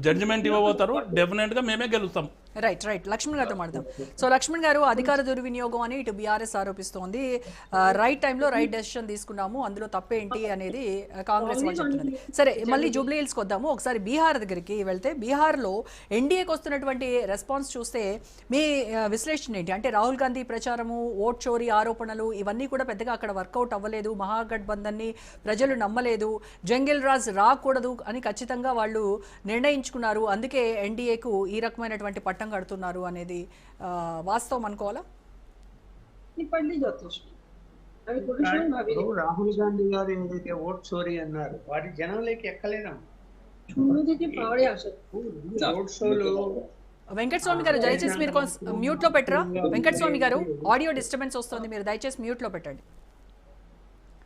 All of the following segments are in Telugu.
జడ్జిమెంట్ ఇవ్వబోతారు. డెఫినెట్గా మేమే గెలుస్తాం. రైట్ రైట్ లక్ష్మణ్ గారితో మాట్లాడదాం. సో లక్ష్మణ్ గారు, అధికార దుర్వినియోగం అని ఇటు బీఆర్ఎస్ ఆరోపిస్తోంది. రైట్ టైంలో రైట్ డెసిషన్ తీసుకున్నాము, అందులో తప్పేంటి అనేది కాంగ్రెస్ వాళ్ళు చెప్తున్నది. సరే, మళ్ళీ జూబ్లీ హిల్స్కి వద్దాము. ఒకసారి బీహార్ దగ్గరికి వెళ్తే, బీహార్లో ఎన్డీఏకి వస్తున్నటువంటి రెస్పాన్స్ చూస్తే మీ విశ్లేషణ ఏంటి? అంటే రాహుల్ గాంధీ ప్రచారము, ఓట్ చోరీ ఆరోపణలు ఇవన్నీ కూడా పెద్దగా అక్కడ వర్కౌట్ అవ్వలేదు, మహాగఠబంధన్ని ప్రజలు నమ్మలేదు, జంగిల్ రాజ్ రాకూడదు అని ఖచ్చితంగా వాళ్ళు నిర్ణయించుకున్నారు, అందుకే ఎన్డీఏకు ఈ రకమైనటువంటి పట్టం కడుతున్నారు అనేది వాస్తవం అనుకోవాలా? రాహుల్ గాంధీ గారు ఏదైతే ఓట్ చోరీ అన్నారు వాటి జనంలోకి ఎక్కలేదా? ఓట్ షోలు వెంకటస్వామి గారు దయచేసి మీరు మ్యూట్ లో పెట్టరా? వెంకటస్వామి గారు, ఆడియో డిస్టర్బెన్స్ వస్తుంది, మీరు దయచేసి మ్యూట్ లో పెట్టండి.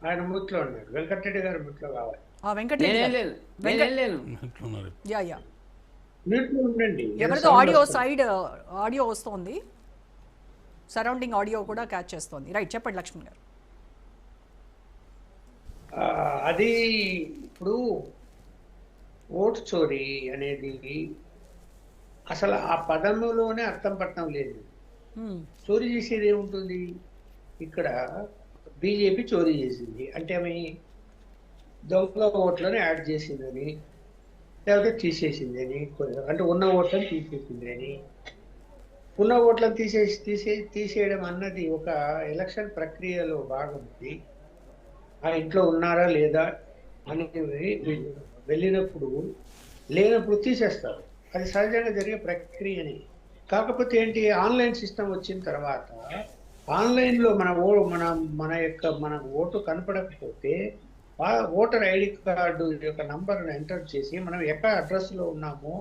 ఆయన మ్యూట్ లో ఉన్నారు. వెంకటరెడ్డి గారు మ్యూట్ లో కావాలి. యా యా మ్యూట్ లో ఉండండి. ఎవరితో ఆడియో వస్తోంది, సరౌండింగ్ ఆడియో కూడా క్యాచ్ చేస్తోంది. రైట్, చెప్పండి లక్ష్మణ్ గారు. అది ఇప్పుడు ఓటు చోరీ అనేది అసలు ఆ పదములోనే అర్థం పట్టడం లేదు. చోరీ చేసేది ఏముంటుంది? ఇక్కడ బీజేపీ చోరీ చేసింది అంటే ఆమె దొంగ ఓట్లను యాడ్ చేసిందని, లేకపోతే తీసేసింది అని, అంటే ఉన్న ఓట్లను తీసేసింది అని. ఉన్న ఓట్లను తీసేయడం అన్నది ఒక ఎలక్షన్ ప్రక్రియలో భాగంది. ఆ ఇంట్లో ఉన్నారా లేదా అనేది వెళ్ళినప్పుడు లేనప్పుడు తీసేస్తారు. అది సహజంగా జరిగే ప్రక్రియని. కాకపోతే ఏంటి, ఆన్లైన్ సిస్టమ్ వచ్చిన తర్వాత ఆన్లైన్లో మన ఓటు కనపడకపోతే ఓటర్ ఐడి కార్డు యొక్క నంబర్ను ఎంటర్ చేసి మనం ఎక్కడ అడ్రస్లో ఉన్నామో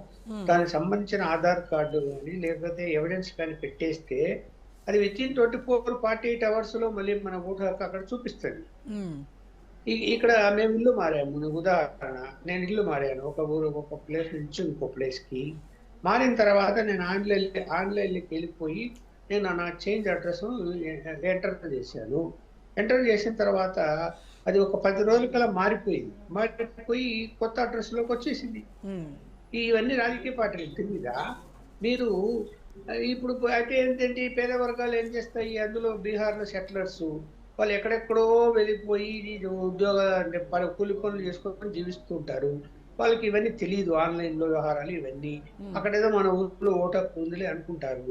దానికి సంబంధించిన ఆధార్ కార్డు కానీ లేకపోతే ఎవిడెన్స్ కానీ పెట్టేస్తే అది వితిన్ 24-48 అవర్స్లో మళ్ళీ మన ఓటు హక్కు అక్కడ చూపిస్తుంది. ఇక్కడ మేము ఇల్లు మారాము. ఉదాహరణ, నేను ఇల్లు మారాను, ఒక ప్లేస్ నుంచి ఇంకో ప్లేస్కి మారిన తర్వాత నేను ఆన్లైన్లోకి వెళ్ళిపోయి నేను నా చేంజ్ అడ్రస్ ఎంటర్ చేశాను. ఎంటర్ చేసిన తర్వాత అది ఒక 10 రోజుల కల్లా మారిపోయి కొత్త అడ్రస్లోకి వచ్చేసింది. ఇవన్నీ రాజకీయ పార్టీలు తెలీదా? మీరు ఇప్పుడు అయితే ఏంటంటే పేద వర్గాలు ఏం చేస్తాయి, అందులో బీహార్లో సెటిలర్స్ వాళ్ళు ఎక్కడెక్కడో వెళ్ళిపోయి ఉద్యోగ అంటే కూలి పనులు చేసుకొని జీవిస్తూ ఉంటారు. వాళ్ళకి ఇవన్నీ తెలియదు, ఆన్లైన్లో వ్యవహారాలు ఇవన్నీ. అక్కడేదో మన ఊళ్ళో ఓటు హక్కు ఉందిలే అనుకుంటారు.